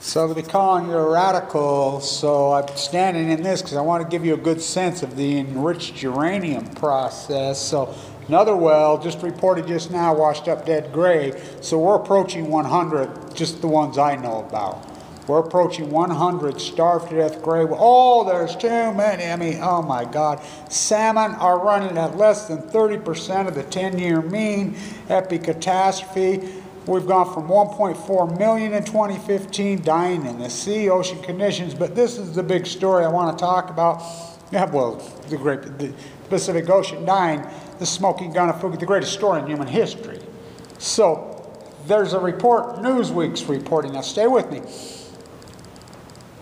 So they'll be calling you a radical, so I'm standing in this because I want to give you a good sense of the enriched uranium process. So another well, just reported just now, washed up dead gray. So we're approaching 100, just the ones I know about. We're approaching 100 starved to death gray. Oh, there's too many. I mean, oh my God. Salmon are running at less than 30% of the 10-year mean. Epic catastrophe. We've gone from 1.4 million in 2015 dying in the sea, ocean conditions, but this is the big story I want to talk about. Yeah, well, the Pacific Ocean dying, the smoking gun of Fukushima, the greatest story in human history. So there's a report, Newsweek's reporting. Now stay with me.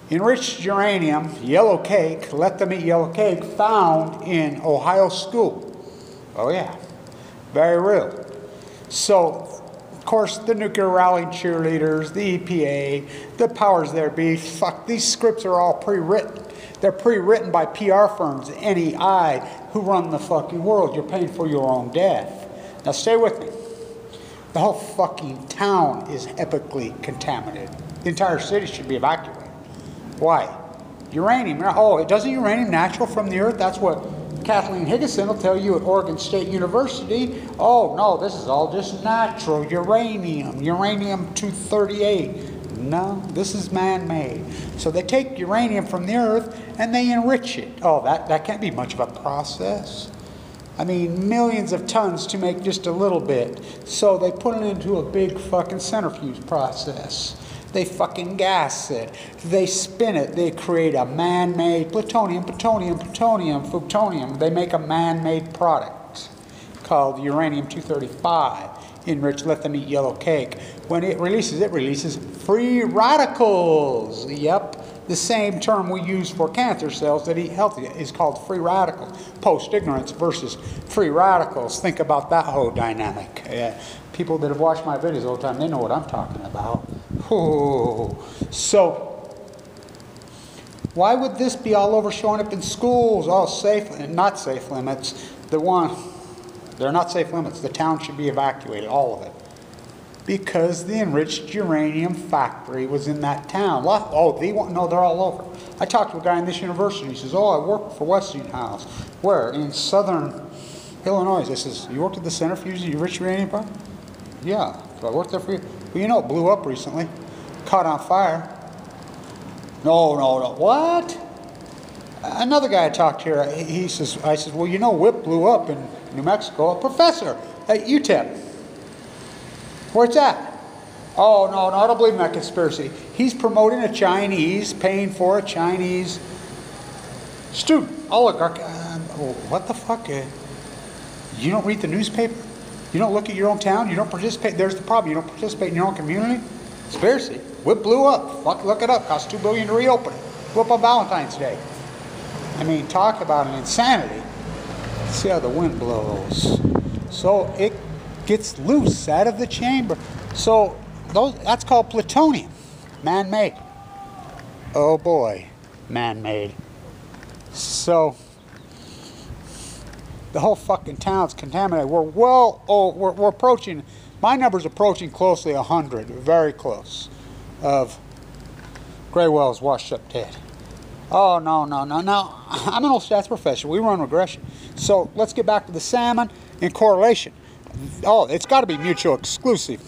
Enriched uranium, yellow cake, let them eat yellow cake, found in Ohio school. Oh yeah, very real. So, of course, the nuclear rallying cheerleaders, the EPA, the powers there be, fuck, these scripts are all pre-written. They're pre-written by PR firms, NEI, who run the fucking world. You're paying for your own death. Now stay with me. The whole fucking town is epically contaminated. The entire city should be evacuated. Why? Uranium. Oh, doesn't uranium natural from the earth? That's what Kathleen Higginson will tell you at Oregon State University. Oh, no, this is all just natural uranium, uranium-238. No, this is man-made. So they take uranium from the earth and they enrich it. Oh, that can't be much of a process. I mean, millions of tons to make just a little bit. So they put it into a big fucking centrifuge process. They fucking gas it. They spin it. They create a man-made plutonium. They make a man-made product called uranium-235. Enriched, let them eat yellow cake. When it releases free radicals. Yep, the same term we use for cancer cells that eat healthy is called free radical. Post-ignorance versus free radicals. Think about that whole dynamic. People that have watched my videos all the time, they know what I'm talking about. Oh. So, why would this be all over showing up in schools? All safe and not safe limits. They're not safe limits. The town should be evacuated, all of it. Because the enriched uranium factory was in that town. Oh, no, they're all over. I talked to a guy in this university. He says, oh, I work for Westinghouse. Where? In southern Illinois. I says, you worked at the centrifuge of the enriched uranium part? Yeah. So I worked there for you. Well, you know, it blew up recently. Caught on fire. No. What? Another guy I talked to here, I said, well, you know, WIP blew up in New Mexico. A professor at UTEP. Where's that? Oh, no, I don't believe in that conspiracy. He's promoting a Chinese, paying for a Chinese student, oligarch. What the fuck? You don't read the newspaper? You don't look at your own town? You don't participate? There's the problem. You don't participate in your own community? Conspiracy. WIP blew up. Fuck, look it up. Cost $2 billion to reopen it. Blew up on Valentine's Day. I mean, talk about an insanity. See how the wind blows. So it gets loose out of the chamber. So that's called plutonium. Man-made. Oh boy. Man-made. So the whole fucking town's contaminated. We're approaching, my number's approaching closely 100, very close, of gray wells washed up dead. Oh, no. I'm an old stats professor. We run regression. So let's get back to the salmon and correlation. Oh, it's got to be mutual exclusive.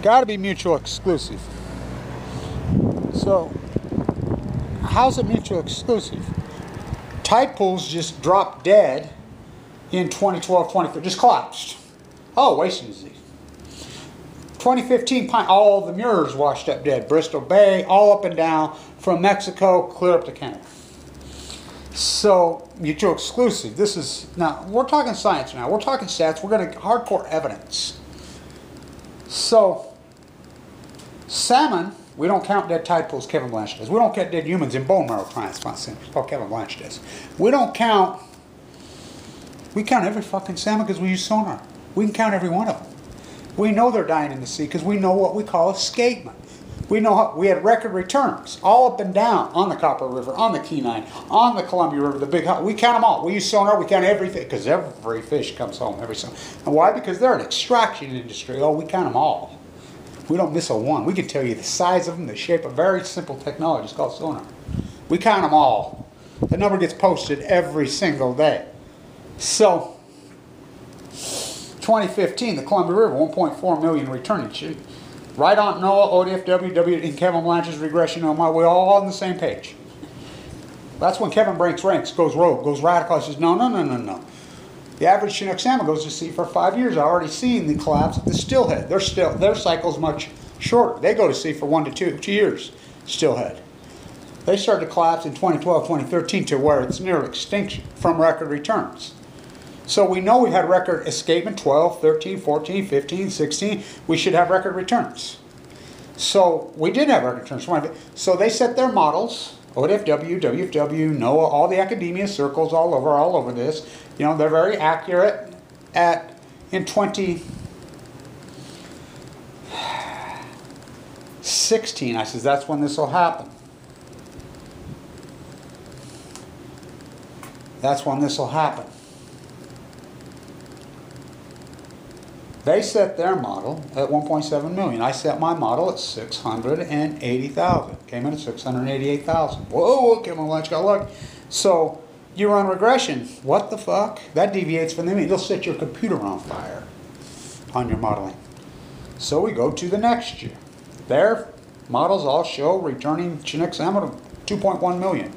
Got to be mutual exclusive. So, how's it mutual exclusive? Tide pools just dropped dead in 2012, 2013, just collapsed. Oh, wasting disease. 2015, all the Muirs washed up dead. Bristol Bay, all up and down from Mexico, clear up to Canada. So, mutual exclusive. This is, now, we're talking science now. We're talking stats. We're going to hardcore evidence. So, salmon, we don't count dead tide pools, Kevin Blanch does. We don't count dead humans in bone marrow transplants, Kevin Blanch does. We count every fucking salmon because we use sonar. We can count every one of them. We know they're dying in the sea because we know what we call escapement. We know we had record returns all up and down on the Copper River, on the Kenai, on the Columbia River, the Big Hot. We count them all. We use sonar. We count everything because every fish comes home every summer. And why? Because they're an extraction industry. Oh, we count them all. We don't miss a one. We can tell you the size of them, the shape of very simple technology. It's called sonar. We count them all. The number gets posted every single day. So, 2015, the Columbia River, 1.4 million returning. Right on NOAA, ODFW, and Kevin Blanch's regression on my way, all on the same page. That's when Kevin breaks ranks, goes rogue, goes radical, says, no, no, no, no, no. The average Chinook salmon goes to sea for 5 years. I've already seen the collapse of the stillhead. Their cycle's much shorter. They go to sea for 1 to 2 years, stillhead. They start to collapse in 2012, 2013 to where it's near extinction from record returns. So we know we've had record escapement 12, 13, 14, 15, 16. We should have record returns. So we did have record returns. So they set their models. ODFW, WFW, NOAA, all the academia circles all over this. You know, they're very accurate in 2016. I says, that's when this will happen. That's when this will happen. They set their model at 1.7 million. I set my model at 680,000. Came in at 688,000. Whoa, Kevin Blanch got lucky. So you run regression. What the fuck? That deviates from the mean. It'll set your computer on fire on your modeling. So we go to the next year. Their models all show returning Chinook salmon of 2.1 million.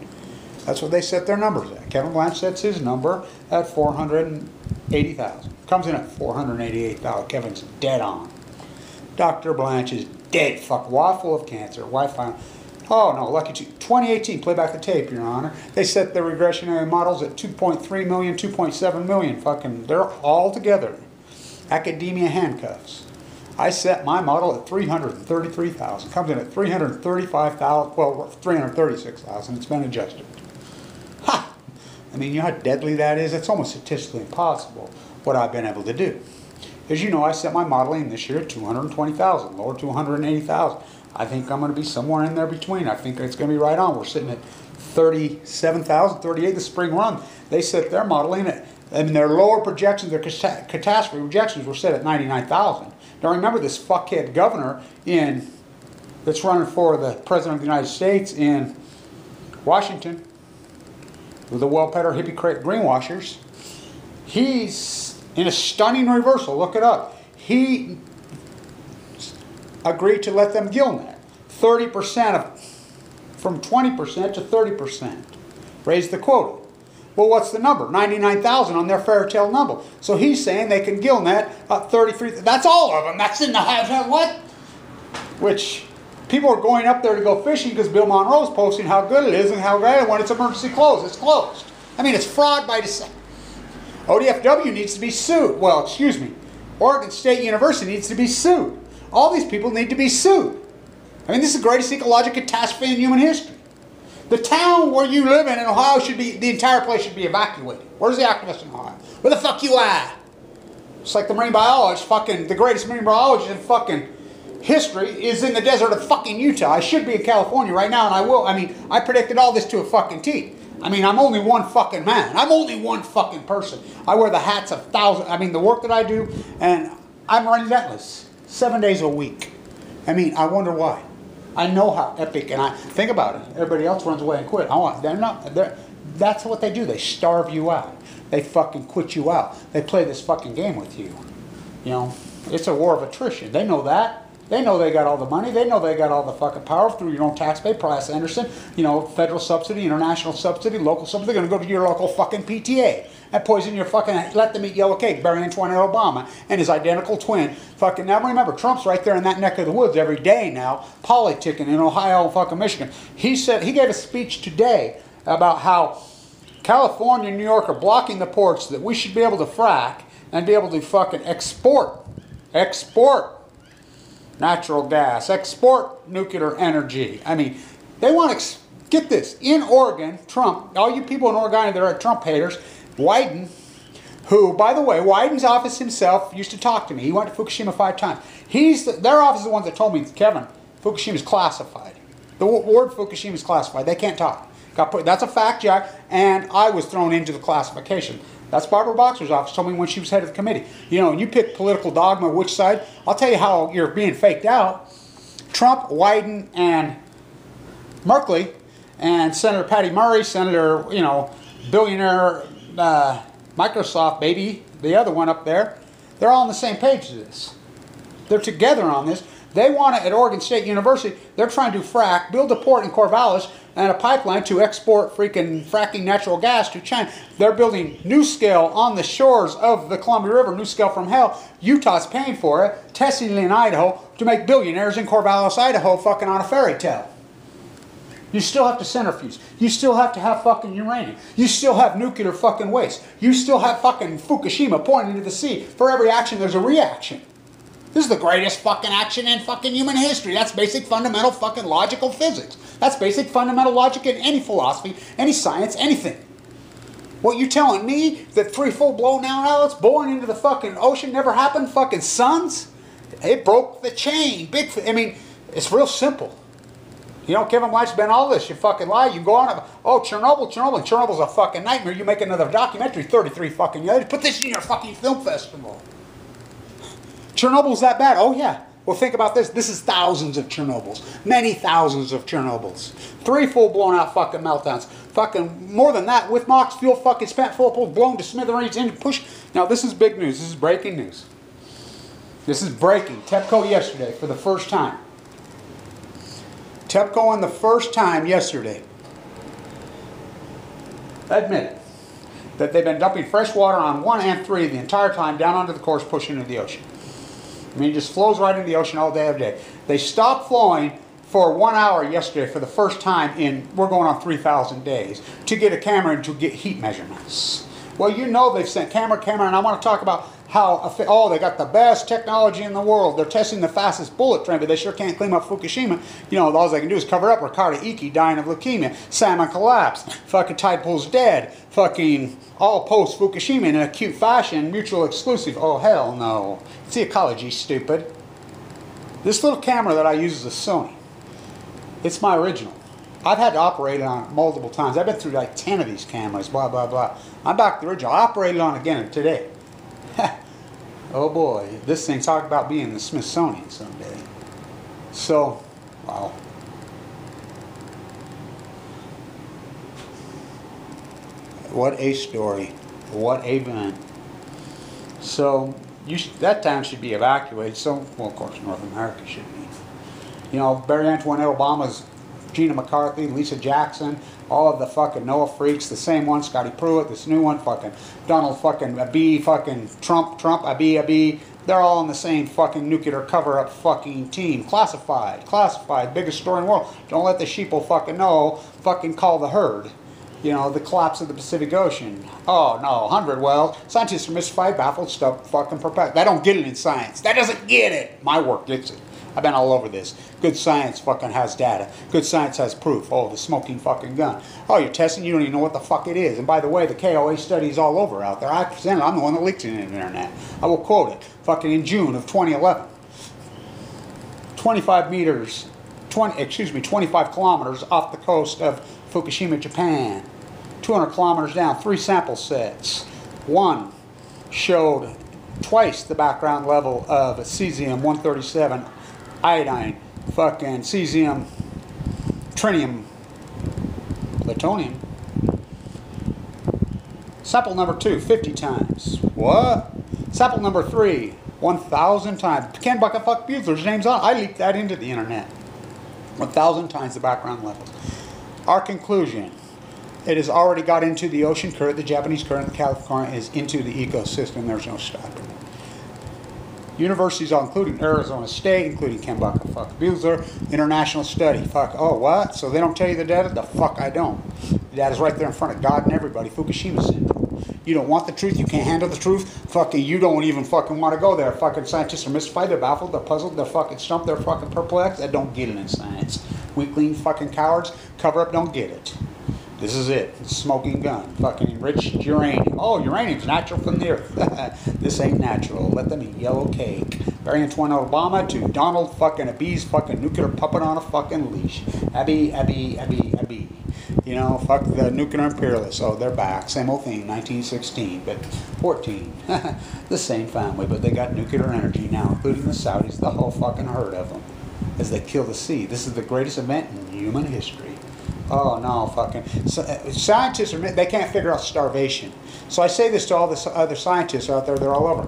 That's what they set their numbers at. Kevin Blanch sets his number at 480,000. Comes in at 488,000. Kevin's dead on. Dr. Blanch is dead. Fuck, waffle of cancer. Wi-Fi. Oh no, lucky 2018. Play back the tape, Your Honor. They set their regressionary models at 2.3 million, 2.7 million. Fucking, they're all together. Academia handcuffs. I set my model at 333,000. Comes in at 335,000. Well, 336,000. It's been adjusted. Ha! I mean, you know how deadly that is? It's almost statistically impossible what I've been able to do. As you know, I set my modeling this year at 220,000, lower to 180,000. I think I'm going to be somewhere in there between. I think it's going to be right on. We're sitting at 37,000, 38 the spring run. They set their modeling at, and their lower projections, their catastrophe projections were set at 99,000. Now remember this fuckhead governor that's running for the President of the United States in Washington, with the well-petter hippie greenwashers. He's in a stunning reversal. Look it up. He agreed to let them gill net 30% from 20% to 30%. Raise the quota. Well, what's the number? 99,000 on their fair tail number. So he's saying they can gill net 33. That's all of them. That's in the what? Which people are going up there to go fishing because Bill Monroe's posting how good it is and how great when it's emergency closed. It's closed. I mean, it's fraud by design. ODFW needs to be sued. Well, excuse me. Oregon State University needs to be sued. All these people need to be sued. I mean, this is the greatest ecological catastrophe in human history. The town where you live in Ohio should be, the entire place should be evacuated. Where's the activists in Ohio? Where the fuck you at? It's like the marine biologist, fucking, the greatest marine biologist in fucking history is in the desert of fucking Utah. I should be in California right now, and I will. I mean, I predicted all this to a fucking T. I mean, I'm only one fucking man. I'm only one fucking person. I wear the hats of thousands. I mean, the work that I do, and I'm relentless. 7 days a week. I mean, I wonder why. I know how epic, and I think about it. Everybody else runs away and quit. That's what they do. They starve you out. They fucking quit you out. They play this fucking game with you. You know, it's a war of attrition. They know that. They know they got all the money. They know they got all the fucking power through your own taxpayer, Price Anderson, you know, federal subsidy, international subsidy, local subsidy. They're going to go to your local fucking PTA and poison your fucking, let them eat yellow cake, Barry Antoinette Obama and his identical twin. Fucking, now remember, Trump's right there in that neck of the woods every day now, politicking in Ohio and fucking Michigan. He gave a speech today about how California and New York are blocking the ports that we should be able to frack and be able to fucking export natural gas, export nuclear energy. I mean, they want to, get this, in Oregon, Trump, all you people in Oregon that are Trump haters, Wyden, who, by the way, Wyden's office himself used to talk to me. He went to Fukushima 5 times. Their office is the ones that told me, Kevin, Fukushima's classified. The word Fukushima is classified. They can't talk. That's a fact, Jack, and I was thrown into the classification. That's Barbara Boxer's office told me when she was head of the committee. You know, you pick political dogma, which side. I'll tell you how you're being faked out. Trump, Wyden, and Merkley, and Senator Patty Murray, Senator, you know, billionaire Microsoft baby, the other one up there, they're all on the same page as this. They're together on this. They want it at Oregon State University. They're trying to frack, build a port in Corvallis, and a pipeline to export freaking fracking natural gas to China. They're building NuScale on the shores of the Columbia River, NuScale from hell. Utah's paying for it, testing it in Idaho to make billionaires in Corvallis, Idaho, fucking on a fairy tale. You still have to centrifuge. You still have to have fucking uranium. You still have nuclear fucking waste. You still have fucking Fukushima pointing into the sea. For every action, there's a reaction. This is the greatest fucking action in fucking human history. That's basic fundamental fucking logical physics. That's basic fundamental logic in any philosophy, any science, anything. What you telling me that 3 full-blown outlets born into the fucking ocean never happened? Fucking suns? It broke the chain. Big. I mean, it's real simple. You know, Kevin White's been all this. You fucking lie. You go on. Oh, Chernobyl. Chernobyl's a fucking nightmare. You make another documentary 33 fucking years. Put this in your fucking film festival. Chernobyl's that bad? Oh, yeah. Well, think about this. This is thousands of Chernobyls. Many thousands of Chernobyls. 3 full-blown out fucking meltdowns. Fucking more than that. With MOX fuel fucking spent full pool blown to smithereens into push. Now, this is big news. This is breaking news. This is breaking. TEPCO yesterday for the first time. TEPCO in the first time yesterday admitted that they've been dumping fresh water on 1 and 3 the entire time down onto the course pushing into the ocean. I mean, it just flows right into the ocean all day, every day. They stopped flowing for 1 hour yesterday for the first time in, we're going on 3,000 days, to get a camera and to get heat measurements. Well, you know they've sent camera, and I want to talk about how, oh, they got the best technology in the world. They're testing the fastest bullet train, but they sure can't clean up Fukushima. You know, all they can do is cover up Ricardo Iki dying of leukemia, salmon collapsed, fucking tide pool's dead, fucking all post-Fukushima in an acute fashion, mutual exclusive. Oh, hell no. It's the ecology, stupid. This little camera that I use is a Sony. It's my original. I've had to operate on it multiple times. I've been through like 10 of these cameras, blah, blah, blah. I'm back to the original. I operated on it again today. Oh boy, this thing talk about being in the Smithsonian someday. So, wow. What a story. What a event. So, that town should be evacuated. So, well, of course, North America should be. You know, Barry Antoinette Obama's Gina McCarthy, Lisa Jackson, all of the fucking Noah freaks, the same one, Scotty Pruitt, this new one, fucking Donald fucking Abiy, fucking Trump, Abiy, they're all in the same fucking nuclear cover-up fucking team. Classified, biggest story in the world. Don't let the sheeple fucking know, fucking call the herd. You know, the collapse of the Pacific Ocean. Oh, no, 100 wells. Scientists are mystified, baffled, stuff, fucking perplexed. They don't get it in science. That doesn't get it. My work gets it. I've been all over this. Good science fucking has data. Good science has proof. Oh, the smoking fucking gun. Oh, you're testing? You don't even know what the fuck it is. And by the way, the KOA study is all over out there. I presented. I'm the one that leaked it in the internet. I will quote it. Fucking in June of 2011. 25 kilometers off the coast of Fukushima, Japan. 200 kilometers down. 3 sample sets. One showed twice the background level of cesium-137, iodine, fucking cesium, tritium, plutonium. Sample number 2, 50 times. What? Sample number 3, 1,000 times. Ken Buckafuck Buechler's name's on. I leaked that into the internet. 1,000 times the background levels. Our conclusion. It has already got into the ocean current, the Japanese current, the California current is into the ecosystem. There's no stopping it. Universities, all including Arizona State, including Ken Buckafuck Buechler, international study. Fuck, oh, what? So they don't tell you the data? The fuck I don't. The data's right there in front of God and everybody. Fukushima syndrome. You don't want the truth, you can't handle the truth. Fucking, you don't even fucking want to go there. Fucking scientists are mystified, they're baffled, they're puzzled, they're fucking stumped, they're fucking perplexed. They don't get it in science. Weakling fucking cowards, cover up, don't get it. This is it. Smoking gun. Fucking enriched uranium. Oh, uranium's natural from the earth. This ain't natural. Let them eat yellow cake. Barry Antoinette Obama to Donald fucking Abiy's fucking nuclear puppet on a fucking leash. Abiy. You know, fuck the nuclear imperialists. Oh, they're back. Same old thing, 1916, but 14. The same family, but they got nuclear energy now, including the Saudis, the whole fucking herd of them, as they kill the sea. This is the greatest event in human history. Oh, no, fucking. Scientists, they can't figure out starvation. So I say this to all the other scientists out there, they're all over.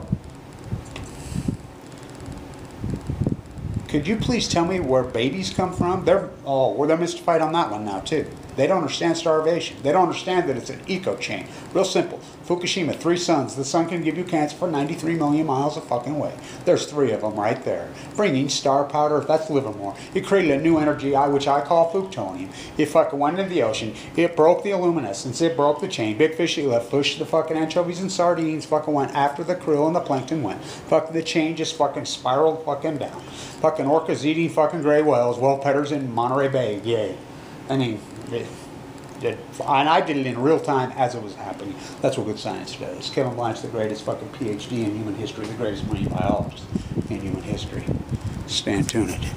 Could you please tell me where babies come from? They're mystified on that one now, too. They don't understand starvation. They don't understand that it's an eco chain. Real simple. Fukushima, 3 suns. The sun can give you cancer for 93 million miles a fucking way. There's 3 of them right there. Bringing star powder, that's Livermore. It created a new energy, which I call plutonium. It fucking went into the ocean. It broke the luminescence. It broke the chain. Big fish left. Pushed the fucking anchovies and sardines. Fucking went after the krill and the plankton went. Fucking the chain just fucking spiraled fucking down. Fucking orcas eating fucking gray whales. Whale petters in Monterey Bay. Yay. I mean, and I did it in real time as it was happening. That's what good science does. Kevin Blanch's the greatest fucking PhD in human history, the greatest marine biologist in human history. Stand tuned.